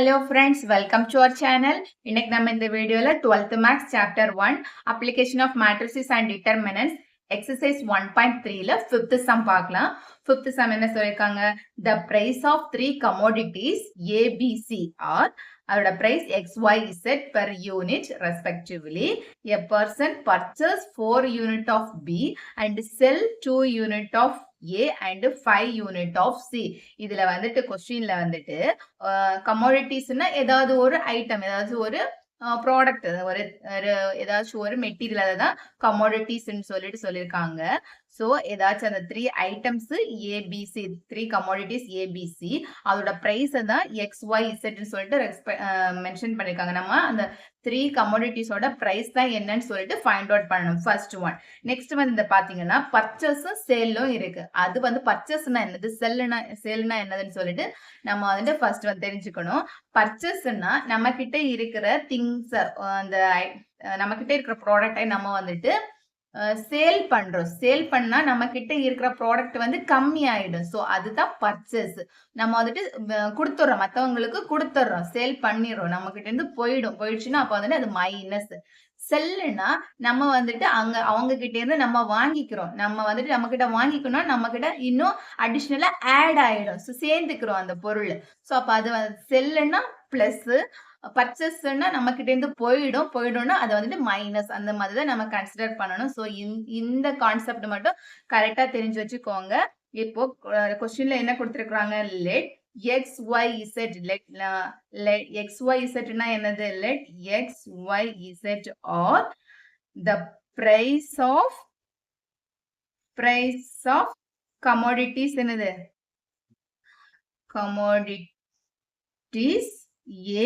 Hello friends, welcome to our channel. இன்னைக்கு நம்ம இந்த வீடியோல 12th Maths Chapter 1 Application of Matrices and Determinants Exercise 1.3ல 5th sum பார்க்கலாம். 5th sum என்ன சொல்லிருக்காங்க? The price of 3 commodities A, B, C are அதோட price X, Y, Z per unit respectively. A person purchase 4 unit of B and sell 2 unit of A and 5 unit of C. இதுல வந்துட்டு கொஸ்டின்ல வந்துட்டு கமோடிட்டிஸ்னா ஏதாவது ஒரு item, ஏதாவது ஒரு product, ஒரு ஏதாச்சும் ஒரு மெட்டீரியல், அதுதான் கமோடிட்டிஸ்ன்னு சொல்லியிருக்காங்க. ஸோ ஏதாச்சும் அந்த 3 ஐட்டம்ஸ் ஏபிசி, 3 கமோடிட்டிஸ் ஏபிசி, அதோட பிரைஸ் தான் எக்ஸ் ஒய் இசட்னு சொல்லிட்டு மென்ஷன் பண்ணிருக்காங்க. நம்ம அந்த 3 கமோடிட்டிஸோட பிரைஸ் தான் என்னன்னு சொல்லிட்டு ஃபைண்ட் அவுட் பண்ணணும். First one. நெக்ஸ்ட் வந்து இந்த பாத்தீங்கன்னா பர்ச்சேஸும் சேலும் இருக்கு. அது வந்து பர்ச்சேஸ்னா என்னது, சேல்னா என்னதுன்னு சொல்லிட்டு நம்ம வந்து ஃபர்ஸ்ட் வந்து தெரிஞ்சுக்கணும். பர்ச்சேஸ்னா நம்ம கிட்ட இருக்கிற திங்ஸ், அந்த நம்ம கிட்ட இருக்கிற ப்ராடக்டை நம்ம வந்துட்டு சேல் பண்றோம். சேல் பண்ணா நம்ம கிட்ட இருக்கிற ப்ராடக்ட் வந்து கம்மி ஆயிடும். ஸோ அதுதான் பர்ச்சேஸ். நம்ம வந்துட்டு கொடுத்துட்றோம், மற்றவங்களுக்கு கொடுத்துட்றோம், சேல் பண்ணிடுறோம், நம்ம கிட்ட இருந்து போயிடுச்சுன்னா அப்போ வந்துட்டு அது மைனஸ். செல்லுனா நம்ம வந்துட்டு அவங்க கிட்ட இருந்து நம்ம வாங்கிக்கிறோம், நம்ம வந்துட்டு நம்ம கிட்ட வாங்கிக்கணும், நம்ம கிட்ட இன்னும் அடிஷ்னலா ஆட் ஆயிடும், ஸோ சேர்ந்துக்கிறோம் அந்த பொருள். ஸோ அப்ப அது செல்லுனா பிளஸ், பர்ச்சேஸ்னா நம்ம கிட்ட இருந்து போயிடும்னா அது வந்துட்டு மைனஸ். அந்த மாதிரி தான் நம்ம கன்சிடர் பண்ணணும். ஸோ இந்த கான்செப்ட் மட்டும் கரெக்டா தெரிஞ்சு வச்சுக்கோங்க. இப்போ கொஸ்டின்ல என்ன கொடுத்திருக்காங்க, let x y z, let x y இசட்னா என்னது, let x y z are the price of commodities, என்னது commodities A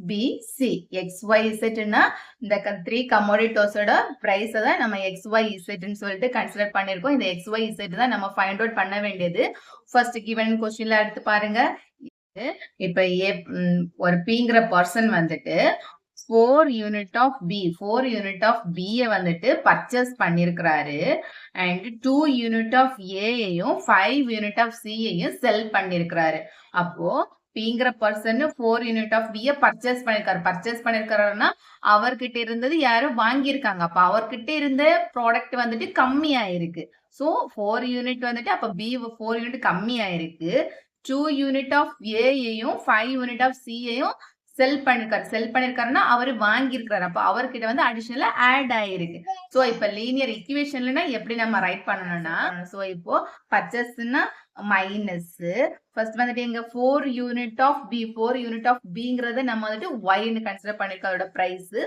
B C. X y இசட்னா இந்த 3 கமோடிட்டோஸோட பிரைஸ் தான் நம்ம எக்ஸ் ஒய் இசட்னு சொல்லிட்டு கன்சிடர் பண்ணிருக்கோம். இந்த எக்ஸ் ஒய் இசட் தான் நம்ம ஃபைண்ட் அவுட் பண்ண வேண்டியது. ஃபர்ஸ்ட் கிவன் கொஸ்டின்ல எடுத்து பாருங்க. இப்ப ஒரு பிங்கிற பர்சன் வந்துட்டு 4 யூனிட் ஆஃப் பி வந்துட்டு பர்ச்சேஸ் பண்ணிருக்கிறாரு. அண்ட் 2 யூனிட் ஆஃப் ஏயையும் 5 யூனிட் ஆஃப் சியையும் செல் பண்ணிருக்கிறாரு. அப்போ பிங்கிற பர்சன் 4 யூனிட் ஆஃப் பியை பர்ச்சேஸ் பண்ணிருக்காருன்னா அவர்கிட்ட இருந்தது யாரும் வாங்கியிருக்காங்க. அப்ப அவர்கிட்ட இருந்த ப்ராடக்ட் வந்துட்டு கம்மி ஆயிருக்கு. ஸோ 4 யூனிட் வந்துட்டு அப்ப பி 4 யூனிட் கம்மி ஆயிருக்கு. 2 யூனிட் ஆஃப் ஏயையும் 5 யூனிட் ஆஃப் சியையும் செல் பண்ணிருக்காருன்னா அவரு வாங்கியிருக்காரு. அப்ப அவர்கிட்ட வந்து அடிஷனலா ஆட் ஆயிருக்கு. சோ இப்ப லீனியர் ஈக்குவேஷன்லனா எப்படி நம்ம ரைட் பண்ணணும்னா, சோ இப்போ பர்ச்சேஸ்னா மைனஸ், ஃபர்ஸ்ட் வந்துட்டு எங்க 4 யூனிட் ஆஃப் பிங்கிறத நம்ம வந்துட்டு ஒய்னு கன்சிடர் பண்ணிருக்கோம், அதோட பிரைஸ்.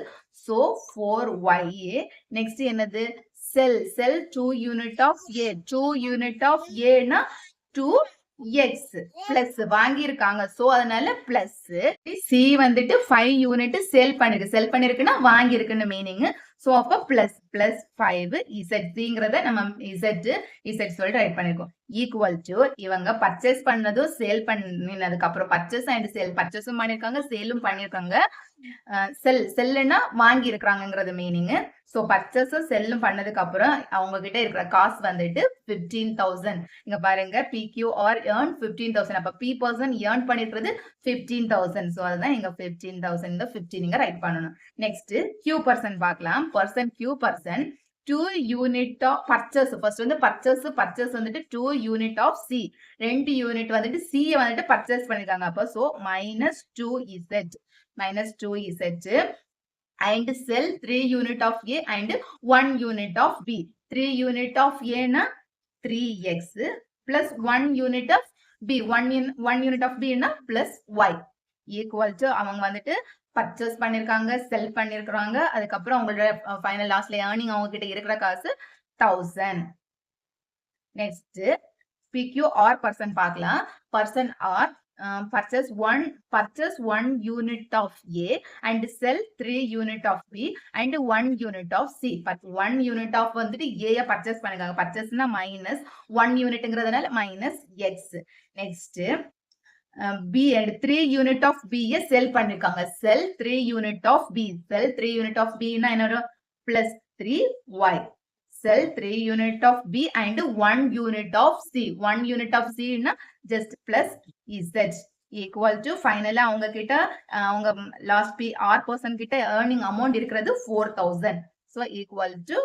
So 4y. நெக்ஸ்ட் என்னது, செல் 2 யூனிட் ஆஃப் ஏனா 2x பிளஸ் வாங்கியிருக்காங்க. சோ அதனால பிளஸ். சி வந்துட்டு 5 யூனிட் செல் பண்ணிருக்குன்னா வாங்கியிருக்குன்னு மீனிங். சோ அப்ப பிளஸ் 5 இசட்ங்கிறத நம்ம இசட் சொல்லிட்டு ரைட் பண்ணிருக்கோம். ஈக்குவல் டு இவங்க பர்ச்சேஸ் பண்ணதும் சேல் பண்ணினதுக்கு அப்புறம் பர்ச்சேஸ் அண்ட் சேல், பர்ச்சேஸும் பண்ணிருக்காங்க சேலும் பண்ணிருக்காங்க. செல்லுன்னா வாங்கி இருக்கிறாங்கிறது மீனிங். சோ பர்ச்சேஸும் செல்லும் பண்ணதுக்கு அப்புறம் அவங்க கிட்ட இருக்கிற காசு வந்துட்டு 15,000. இங்க பாருங்க PQR earn 15,000. அப்ப P person earn பண்ணிருக்கிறது 15,000. சோ அதுதான் இங்க 15,000, இந்த 15 இங்க ரைட் பண்ணணும். நெக்ஸ்ட் Q person பார்க்கலாம். Q person 2 unit of purchase. First வந்து பர்ச்சேஸ் வந்துட்டு 2 யூனிட் ஆஃப் C, 2 யூனிட் வந்துட்டு C வந்துட்டு பர்ச்சேஸ் பண்ணிருக்காங்க. அப்ப so -2Z and sell 3 unit of A and 1 unit of B. 3 unit of A na 3x plus 1 unit of B. 1 unit of B na plus y equal to அவங்க வந்துட்டு purchase பண்ணிருக்காங்க, செல் பண்ணிருக்காங்க, அதுக்கப்புறம் அவங்களோட final லாஸ்ட்ல earning அவங்க கிட்ட இருக்கிற காசு 1000. நெக்ஸ்ட் PQR பர்சன் பார்க்கலாம். Person R purchase 1 unit of A and sell 3 unit of B and 1 unit of C. But 1 unit of வந்துட்டு A பர்ச்சேஸ் பண்ணிருக்காங்க. பர்ச்சேஸ்னா மைனஸ், 1 யூனிட்ங்கிறதுனால minus x. Next B and 3 unit of B sell பண்ணிருக்காங்க. Sell 3 unit of B. Sell 3 unit of B னா என்ன வரும், plus 3y. Sell 3 unit of B and 1 unit of C. 1 unit of C na just plus Z. equal to ஃபைனலா அவங்க கிட்ட அவங்க last B R person கிட்ட earning amount இருக்கிறது 4000. so equal to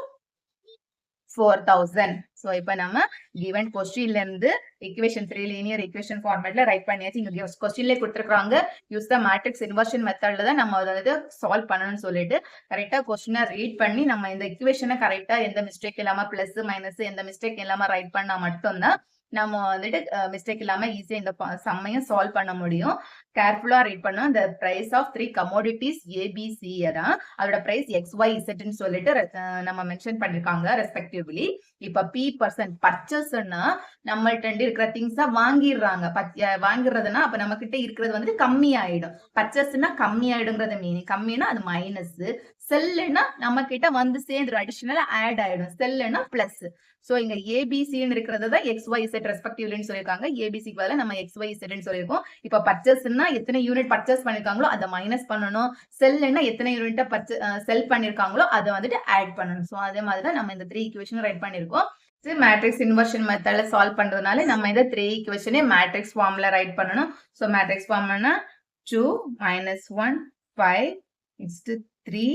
4000. so இப்ப நம்ம given questionல இருந்து equation 3 linear equation formatல ரைட் பண்ணியாச்சு. இங்க questionல கொடுத்திருக்காங்க use the matrix inversion methodல தான் நம்ம அதை சால்வ் பண்ணணும்னு சொல்லிட்டு கரெக்டா கொஸ்டினை ரீட் பண்ணி நம்ம இந்த equationனை கரெக்டா எந்த மிஸ்டேக் இல்லாம பிளஸ் மைனஸ் எந்த மிஸ்டேக் இல்லாம ரைட் பண்ணா மட்டும்தான் நம்ம வந்துட்டு மிஸ்டேக் இல்லாம ஈஸியா இந்த சம்மையும் சால்வ் பண்ண முடியும். கேர்ஃபுல்லா ரீட் பண்ணோம். the price of 3 commodities ABC தான் அதோட பிரைஸ் XYZ ன்னு சொல்லிட்டு நம்ம மென்ஷன் பண்ணிருக்காங்க ரெஸ்பெக்டிவ்லி. இப்ப P% பர்ச்சேஸ்னா நம்மள்ட்ட இருக்கிற திங்ஸ் வாங்கிடுறாங்க. வாங்கிடுறதுன்னா அப்ப நம்ம கிட்ட இருக்கிறது வந்துட்டு கம்மி ஆயிடும். பர்ச்சேஸ்னா கம்மி ஆயிடுங்கிறது மீனிங். கம்மினா அது மைனஸ். செல்லுன்னா நம்ம கிட்ட வந்து சேர்ந்துடும், அடிஷனலா ஆட் ஆயிடும். செல்லுன்னா பிளஸ். சோ இங்க ஏபிசின்னு இருக்கிறது தான் XYZ ரெஸ்பெக்டிவ்லின்னு சொல்லியிருக்காங்க. ஏபிசிக்கு பதிலா நம்ம XYZன்னு சொல்லியிருக்கோம். இப்ப பர்ச்சேஸ்னா எத்தனை யூனிட் பர்ச்சேஸ் பண்ணிருக்காங்களோ அதை மைனஸ் பண்ணணும். செல்லுன்னா எத்தனை யூனிட் செல் பண்ணிருக்காங்களோ அதை வந்துட்டு ஆட் பண்ணணும். சோ அதே மாதிரி தான் நம்ம இந்த 3 ஈக்குவேஷன் ரைட் பண்ணிருக்கோம். மேட்ரிக்ஸ் இன்வர்ஷன் மெத்தட்ல சால்வ் பண்றதுனால நம்ம இந்த 3 ஈக்குவேஷனே மேட்ரிக்ஸ் ஃபார்ம்ல ரைட் பண்ணணும். சோ மேட்ரிக்ஸ் ஃபார்ம்னா 2 - 1 5 3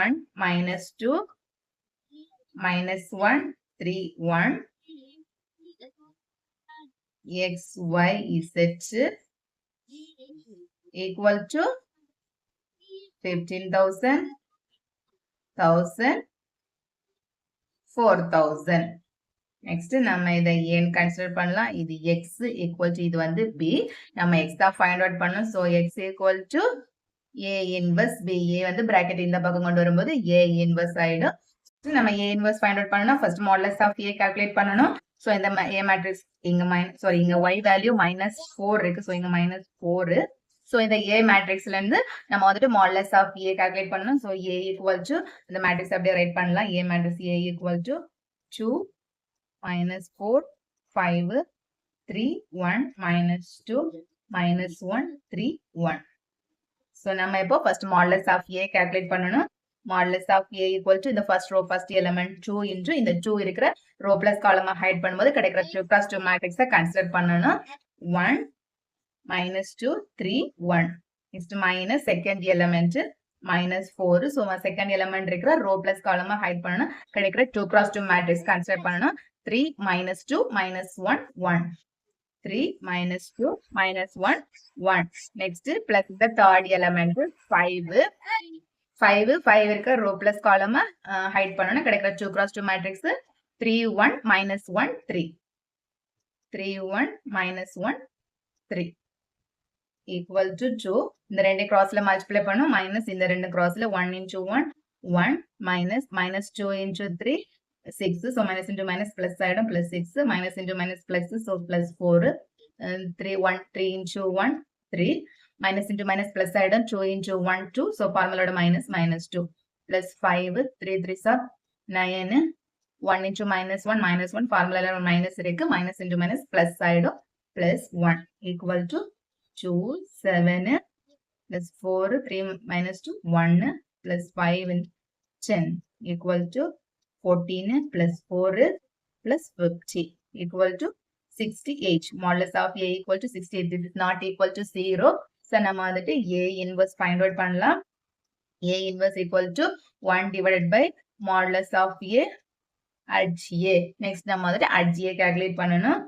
1 -2 -1 3 1 XYZ equal to 15,000 1000 4000. நெக்ஸ்ட் நம்ம இதை ஏன் கன்சிடர் பண்ணலாம். இது x equal to இது வந்து b. நம்ம x தான் ஃபைண்ட் அவுட் பண்ணோம். so x equal to a inverse b. a வந்து பிராக்கெட் இந்த பக்கம் கொண்டு வரும்போது a inverse ஆயிடும். நம்ம a inverse ஃபைண்ட் அவுட் பண்ணனும். First modulus of a calculate பண்ணனும். சோ இந்த a மேட்ரிக்ஸ் இங்க இங்க y வேல்யூ -4 இருக்கு. சோ இங்க -4. சோ இந்த a மேட்ரிக்ஸ்ல இருந்து நம்ம வந்துட்டு மாடுலஸ் ஆஃப் a கால்குலேட் பண்ணனும். சோ a equal to இந்த மேட்ரிக்ஸ் அப்படியே ரைட் பண்ணலாம். a matrix a equal to 2 -4 5 3 1 -2 -1 3 1. so நம்ம இப்போ first modulus of a calculate பண்ணனும். Modulus of a equal to இந்த first row first element 2 into இந்த 2 இருக்கிற ரோ பிளஸ் காலமா ஹைட் பண்ணும்போது கிடைக்கிற 2 × 2 மேட்ரிக்ஸை கன்சிடர் பண்ணனும். 1 -2 3 1. Next minus second element -4. So second element இருக்கிற ரோ பிளஸ் காலமா ஹைட் பண்ணனும். கிடைக்கிற 2 × 2 மேட்ரிக்ஸ் கன்சிடர் பண்ணனும். 3 -2 -1 1. 3 -2 -1 1. Next plus the third element 5 5 இருக்கிற ரோ பிளஸ் காலமா ஹைட் பண்ணனும். கிடைக்கிற 2 × 2 மேட்ரிக்ஸ் 3 1 -1 3 3 1 -1 3 equal to 2. இந்த ரெண்டு கிராஸ்ல மல்டிப்ளை பண்ணும். மைனஸ் இந்த ரெண்டு கிராஸ்ல 1 × 1 1 -2 × 3 6. so minus into minus plus ஆயிடும். plus 6 minus into minus plus so plus 4 3 1 3 × 1 3 minus into minus plus ஆயிடும். 2 × 1 2. so formula -2 plus 5 3 3 are 9 1 × -1 formula minus இருக்கு. minus into minus plus ஆயிடும். plus 1 equal to 2 7 plus 4 3 -2 1 plus 5 10 equal to 14 plus 4 plus 50 equal to 68. modulus of a equal to 68. this is not equal to 0. so நம்ம வந்துட்டு a inverse find out பண்ணலாம். a inverse equal to 1 divided by modulus of a at a. next நம்ம வந்துட்டு at a calculate பண்ணனும்.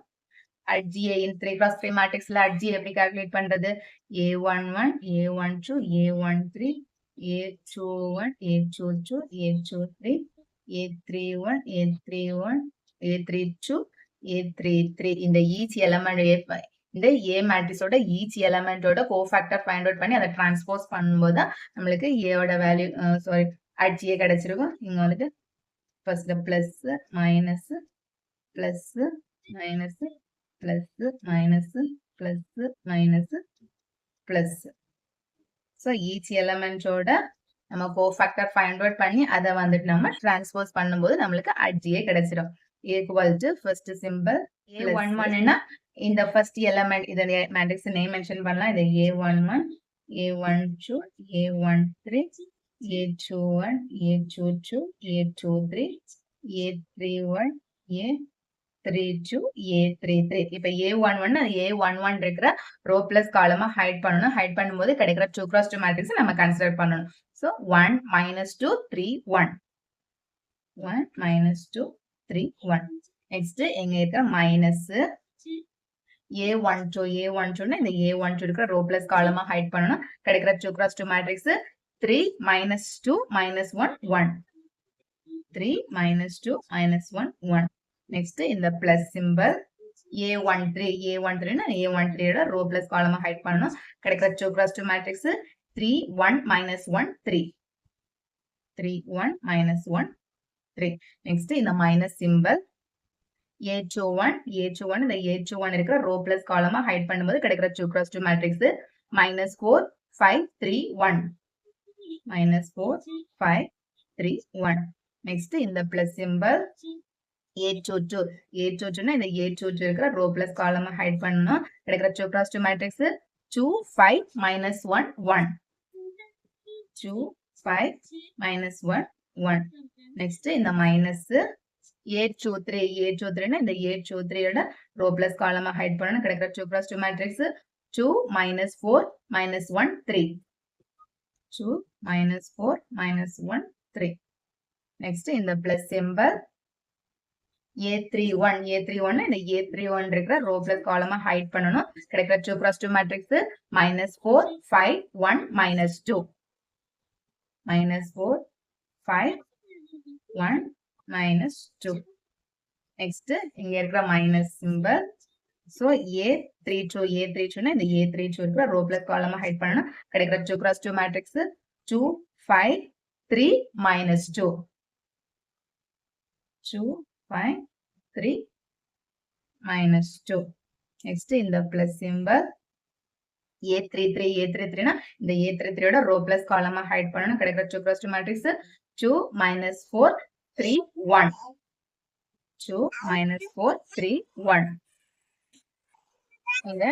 at GA in 3 × 3 matrixல at GA எப்படி calculate பண்றது? A11 A12 A13 A21 A22 A23 A31 A31 A32 A33. இந்த each element இந்த A மேட்ரிக்ஸோட each எலிமெண்டோட cofactor find out பண்ணி அதை டிரான்ஸ்போஸ் பண்ணும்போது நம்மளுக்கு A ஓட வேல்யூ சாரி at GA கிடைச்சிருக்கும். இங்க வந்துட்டு first plus minus plus minus plus minus plus minus plus. so each element ஓட நம்ம cofactor find out பண்ணி அதை வந்துட்டு நம்ம transpose பண்ணும்போது நம்மளுக்கு at GA கிடைச்சிடும். equal to first symbol A11 னா இந்த first element இத matrix name mention பண்ணலாம். இது A11 A12 A13 A21 A22 A23 A31 A 3 to A33. இப்ப A11 A11 இருக்கிற ரோ பிளஸ் காலமா ஹைட் பண்ணணும். ஹைட் பண்ணும்போது கிடைக்கிற 2 cross 2 மேட்ரிக்ஸ் நம்ம கன்சிடர் பண்ணணும். So 1 minus 2 3 1. 1 minus 2 3 1. நெக்ஸ்ட் எங்க இருக்கிற மைனஸ் A12 இந்த A12 இருக்கிற ரோ பிளஸ் காலமா ஹைட் பண்ணணும். கிடைக்கிற 2 cross 2 matrix 3 minus 2 minus 1 1. 3 minus 2 minus 1 1. Next இந்த plus symbol A13 A13 row plus காலமா ஹைட் பண்ணணும். கிடைக்கிற 2 cross 2 matrix 3 1 minus 1 3. 3 1 minus 1 3. Next இந்த மைனஸ் சிம்பல் A21 இந்த A21 இருக்கிற ரோ பிளஸ் காலமா ஹைட் பண்ணும்போது கிடைக்கிற 2 cross 2 மேட்ரிக்ஸ் -4 5 3 1. -4 5 3 1. நெக்ஸ்ட் இந்த பிளஸ் சிம்பல் A22 இந்த A22 இருக்கிற ரோ பிளஸ் காலமா ஹைட் பண்ணணும். கிடைக்கிற 2 cross 2 மேட்ரிக்ஸ் 2 5 -1 1. 2 5 -1 1. நெக்ஸ்ட் இந்த மைனஸ் A23 இந்த A23 ரோ பிளஸ் காலமா ஹைட் பண்ணணும். கிடைக்கிற 2 cross 2 மேட்ரிக்ஸ் 2 -4 -1 3. 2 -4 -1 3. நெக்ஸ்ட் இந்த பிளஸ் சிம்பல் A31 இந்த A31 இருக்கிற ரோ பிளஸ் காலமா ஹைட் பண்ணணும். கிடைக்கிற 2 cross 2 மேட்ரிக்ஸ் -4 5 1 -2. -4 5 1 -2. நெக்ஸ்ட் இங்க இருக்கிற மைனஸ் சிம்பல் சோ A32 இந்த A32 இருக்கிற ரோ பிளஸ் காலமா ஹைட் பண்ணணும். கிடைக்கிற 2 cross 2 மேட்ரிக்ஸ் 2 5 3 -2. 2 5 3 -2. நெக்ஸ்ட் இந்த பிளஸ் சிம்பல் A33 இந்த A33 ரோ பிளஸ் காலமா ஹைட் பண்ணணும். கிடைக்கிற 2 cross 2 மேட்ரிக்ஸ் 2 -4 3 1. 2 -4 3 1. இங்க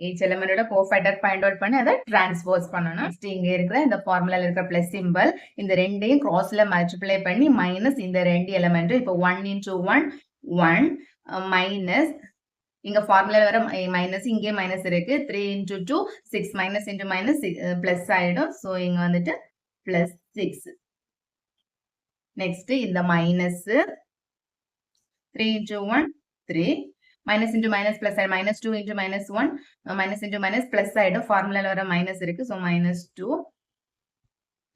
each element cofactor find out பண்ணி அதை டிரான்ஸ்போஸ் பண்ணணும். நெக்ஸ்ட் இங்க இருக்கிற இந்த ஃபார்முலால இருக்கிற பிளஸ் சிம்பல் இந்த ரெண்டையும் கிராஸ்ல மல்டிப்ளை பண்ணி மைனஸ் இந்த ரெண்டு எலிமெண்ட் இப்போ 1 into 1 1 மைனஸ் இங்க ஃபார்முலால வர மைனஸ் இங்கே மைனஸ் இருக்கு 3 into 2 6 minus into minus plus ஆயிடும். சோ இங்க வந்துட்டு பிளஸ் 6. நெக்ஸ்ட் இந்த minus 3 into 1 3 minus into minus plus side minus 2 into minus 1 minus into minus plus side ஃபார்முலால வர மைனஸ் இருக்கு. so minus 2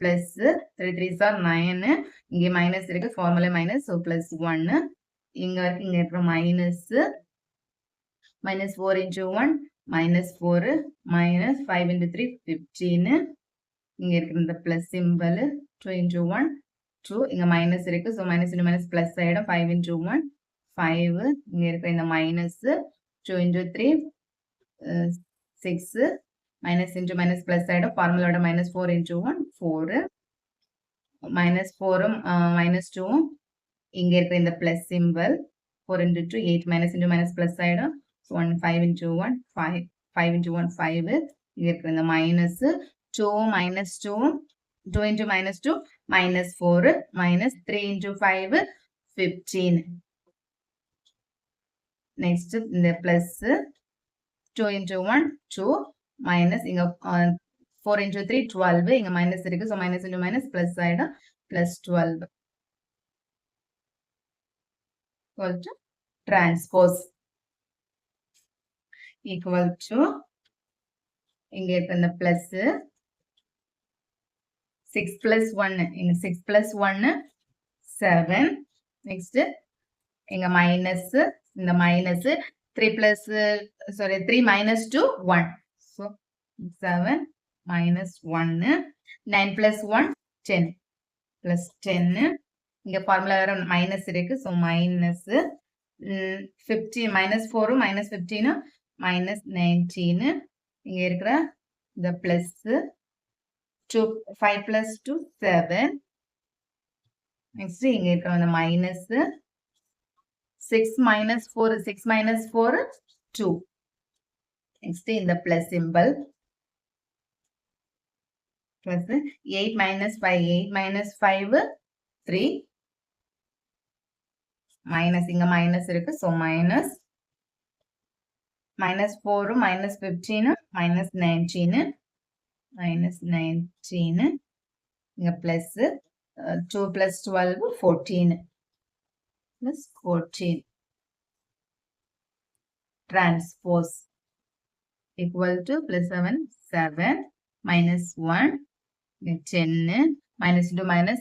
plus 3 3s are 9 இங்க minus இருக்கு formula minus so plus 1 இங்க இருக்கிற minus minus 4 into 1 minus 4 minus 5 into 3 15 இங்க இருக்கிற இந்த plus symbol 2 into 1 2 இங்க மைனஸ் இருக்கு so minus into minus plus ஆயிடும் 5 into 1 5 இங்க இருக்கிற இந்த minus 2 into 3 6 minus into minus plus ஆயிடும் ஃபார்முலாவோட minus 4 into 1 4 minus 4 minus 2 இங்க இருக்கிற இந்த plus symbol 4 into 2 8 minus into minus plus ஆயிடும் so 1 5 into 1 5 5 into 1 5 இங்க இருக்கிற இந்த minus 2 minus 2 2 into minus 2 minus 4 minus 3 into 5 15. Next இந்த plus 2 into 1 2 minus இங்க 4 into 3 12 இங்க minus இருக்கு so minus into minus plus ஆயிடும் plus 12 equal to transpose equal to இங்க இருக்க இந்த plus 6 plus 1 இங்க 6 plus 1 7 next இங்க minus இந்த minus 3 plus 3 minus 2 1 so 7 minus 1 9 plus 1 10 plus 10 இங்க ஃபார்முலா வேற மைனஸ் இருக்கு so minus 15 minus 4 minus 15 minus 19 இங்க இருக்கிற இந்த plus 2 5 plus 2 7 next இங்க இருக்கிற இந்த minus 6 minus 4 2 next in the plus symbol plus 8 minus 5 3 minus இங்க மைனஸ் இருக்கு. ஸோ மைனஸ் -4 -15 -19 -19 இங்க plus 2 + 12 14 plus 14 transpose equal to plus 7 7 minus 1 10 minus into minus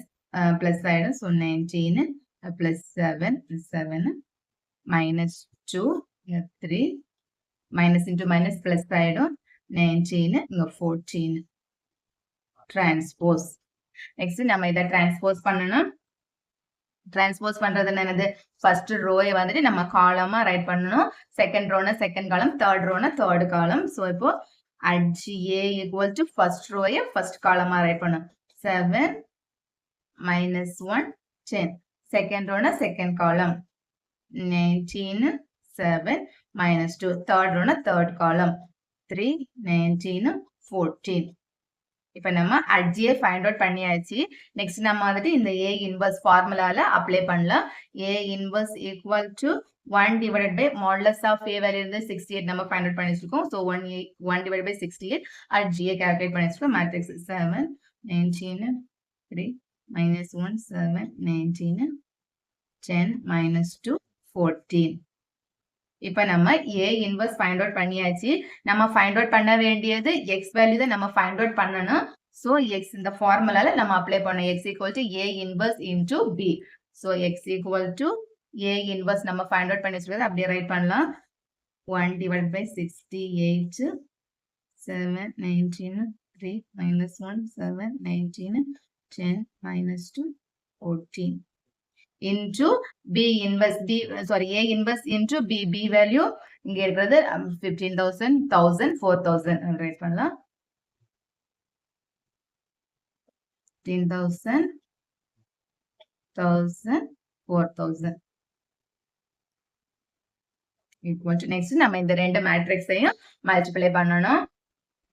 plus side so 19 plus 7 7 minus 2 3 minus into minus plus side 19 14 transpose next நம்ம இத transpose பண்ணனும் transpose பண்றது என்னது first row வந்துட்டு நம்ம காலமா ரைட் பண்ணனும் second rowனா second column third rowனா third column so இப்போ at GA equal to first row first column right பண்ணனும் 7 minus 1 10 second rowனா second column 19 7 minus 2 third rowனா third column 3 19 14 இப்போ நம்ம அட்ஜியை ஃபைண்ட் அவுட் பண்ணியாச்சு நெக்ஸ்ட் நம்ம வந்துட்டு இந்த A இன்வர்ஸ் ஃபார்முலால அப்ளை பண்ணலாம் A inverse equal to 1 divided by modulus of A value இருந்து 68 நம்ம ஃபைண்ட் அவுட் பண்ணி வச்சிருக்கோம் so 1 divided by 68 அட்ஜியை கால்குலேட் பண்ணி வச்சிருக்கோம் மேட்ரிக்ஸ் 7 19 3 minus 1 7 19 10 minus 2 14 இப்போ நம்ம A இன்வர்ஸ் ஃபைண்ட் அவுட் பண்ணியாச்சு நம்ம ஃபைண்ட் அவுட் பண்ண வேண்டியது x வேல்யூ தான் நம்ம ஃபைண்ட் அவுட் பண்ணனும் சோ x இந்த ஃபார்முலால நம்ம அப்ளை பண்ணோம் x A inverse into B so x A inverse நம்ம ஃபைண்ட் அவுட் பண்ணி வச்சிருக்கோம் அப்படியே ரைட் பண்ணலாம் 1 divided by 68 7 19 3 minus 1 7 19 10 minus 2 14 into B inverse A inverse into B value இங்க இருக்கிறது 15,000 1000 4000 ரைட் பண்ணலாம் 15,000 1000 4000 equal to next நம்ம இந்த ரெண்டு மேட்ரிக்ஸையும் மல்டிப்ளை பண்ணனும்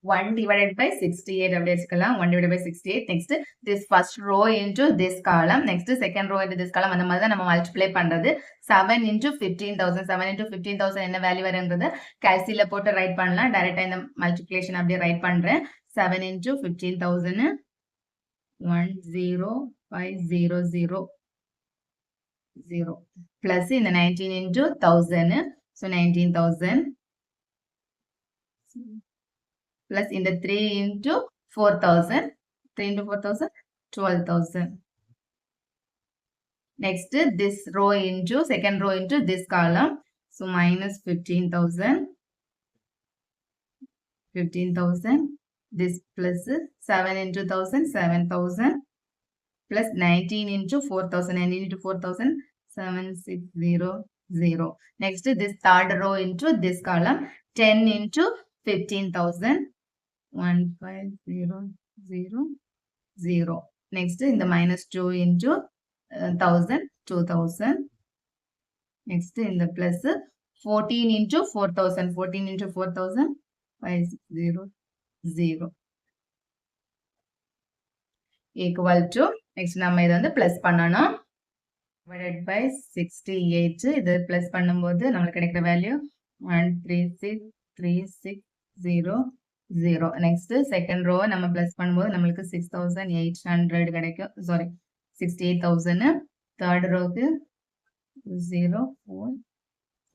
1 divided by 68 அப்படி வச்சுக்கலாம் 1 divided by 68 next this first row into this column next second row into this column அந்த மாதிரி தான் நம்ம மல்டிப்ளை பண்றது 7 into 15,000 7 into 15,000 என்ன வேல்யூ வரும்ன்றது கால்குலேட்டர்ல போட்டு ரைட் பண்ணலாம் டைரக்டா இந்த மல்டிப்ளிகேஷன் அப்படியே ரைட் பண்றேன் 7 into 15,000 10500 0 plus இந்த 19 into 1000 so 19,000 plus in the 3 into 4,000 3 into 4,000 12,000 next this row into second row into this column so minus 15,000 this plus 7 into 1,000 7,000 plus 19 into 4,000 19 into 4,000 7600 next this third row into this column 10 into 15,000 1500 next in the minus 2 into 1000 2000 next in the plus 14 into 4000 14 into 4000 500 equal to next நம்ம இத வந்து plus பண்ணனும் divided by 68 இது plus பண்ணும்போது நமக்கு கிடைக்கிற value 136360 0 next second row நம்ம plus பண்ணும்போது நமக்கு 6800 கிடைக்கும் sorry 68000 third row க்கு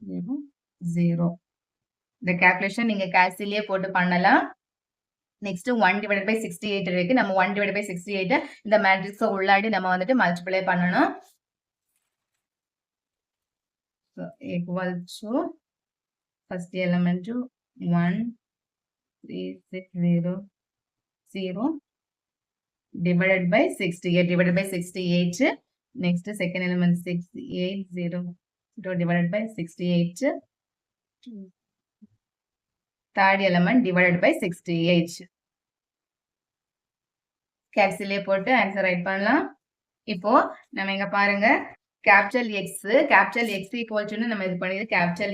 0400 இந்த calculation நீங்க கால்குலேட்டர்லயே போட்டு பண்ணலாம் next 1 divided by 68 இருக்கு நம்ம 1 divided by 68 இந்த மேட்ரிக்ஸ் உள்ளாடி நம்ம வந்துட்டு மல்டிப்ளை பண்ணனும் so equal to first element to 1360 0 divided by 68 next second element 680 divided by 68 third element divided by 68 கால்குலேட்டர்ல போட்டு ஆன்சர் ரைட் பண்ணலாம் இப்போ நம்ம இங்க பாருங்க capital X equal to நம்ம இது பண்ணியது capital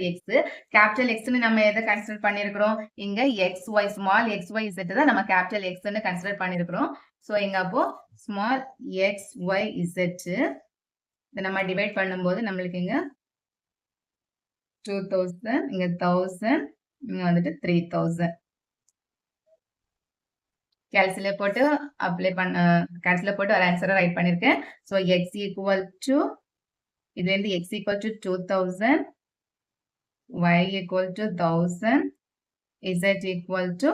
X னு நம்ம எதை கன்சிடர் பண்ணியிருக்கிறோம் இங்க XY small XYZ தான் நம்ம capital X னு கன்சிடர் பண்ணியிருக்கிறோம் சோ இங்க அப்போ small XYZ இதை நம்ம டிவைட் பண்ணும்போது நம்மளுக்கு இங்க 2000, இங்க 1000, இங்க வந்துட்டு 3000. கேல்குலேட்டர் போட்டு அப்ளை பண்ண கேல்குலேட்டர் போட்டு ஒரு ஆன்சரை ரைட் பண்ணிருக்கேன். ஸோ x ஈக்குவல் டு இது வந்து x equal to 2000, y equal to 1000, z equal to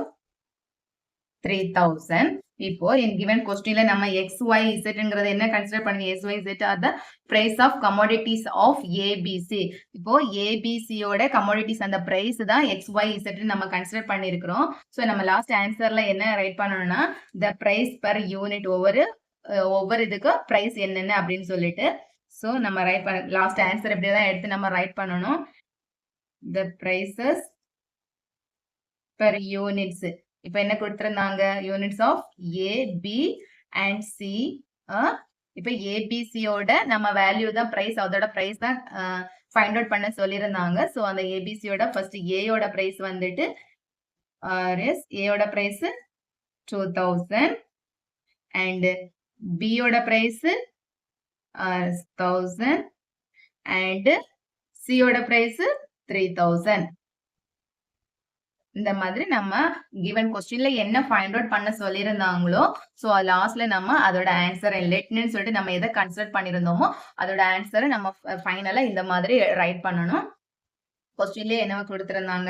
3000. இப்போ in given questionல நம்ம x, y, zங்கிறது என்ன கன்சிடர் பண்ணுங்க? x, y, z are the price of commodities of A, B, C. இப்போ A, B, C யோட commodities அந்த price தான் x, y, z நம்ம consider பண்ணியிருக்கிறோம். ஸோ நம்ம லாஸ்ட் ஆன்சர்ல என்ன ரைட் பண்ணணும்னா the price per unit ஒவ்வொரு இதுக்கு price என்னென்ன அப்படின்னு சொல்லிட்டு ஸோ நம்ம ரைட் பண்ண லாஸ்ட் ஆன்சர் இப்படி தான் எடுத்து நம்ம ரைட் பண்ணணும். the prices per units இப்ப என்ன கொடுத்திருந்தாங்க? Units of A, B and C. இப்ப ஏபிசியோட நம்ம வேல்யூ தான் பிரைஸ், அதோட பிரைஸ் தான் ஃபைண்ட் அவுட் பண்ண சொல்லியிருந்தாங்க. ஸோ அந்த ஏபிசியோட ஃபர்ஸ்ட் ஏயோட பிரைஸ் வந்துட்டு ஏயோட பிரைஸ் 2000 அண்ட் பியோட பிரைஸ் 1000 அண்ட் சியோட பிரைஸ் 3000. இந்த மாதிரி நம்ம given questionல என்ன ஃபைண்ட் அவுட் பண்ண சொல்லியிருந்தாங்களோ ஸோ லாஸ்ட்ல நம்ம அதோட ஆன்சர் லெட்னு சொல்லிட்டு நம்ம எதை கன்சிடர் பண்ணியிருந்தோமோ அதோட ஆன்சரை நம்ம ஃபைனலா இந்த மாதிரி ரைட் பண்ணணும். கொஸ்டின்லயே என்ன கொடுத்திருந்தாங்க?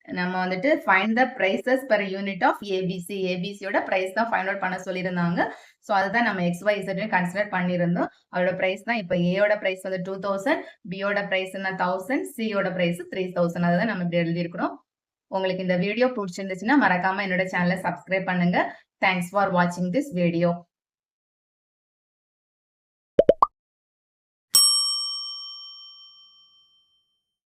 நம்ம வந்துட்டு find the prices per unit of ABC. ஏபிசியோட பிரைஸ் தான் ஃபைண்ட் அவுட் பண்ண சொல்லியிருந்தாங்க. ஸோ அதுதான் நம்ம XYZ கன்சிடர் பண்ணியிருந்தோம். அதோட பிரைஸ் தான் இப்போ ஏயோட பிரைஸ் வந்து 2000, பியோட பிரைஸ் 1000, சியோட பிரைஸ் 3000. அதுதான் நம்ம இப்படி எழுதியிருக்கிறோம். உங்களுக்கு இந்த வீடியோ பிடிச்சிருந்துச்சுன்னா மறக்காம என்னோட சேனலை சப்ஸ்கிரைப் பண்ணுங்க. தேங்க்ஸ் ஃபார் வாட்சிங் திஸ் வீடியோ.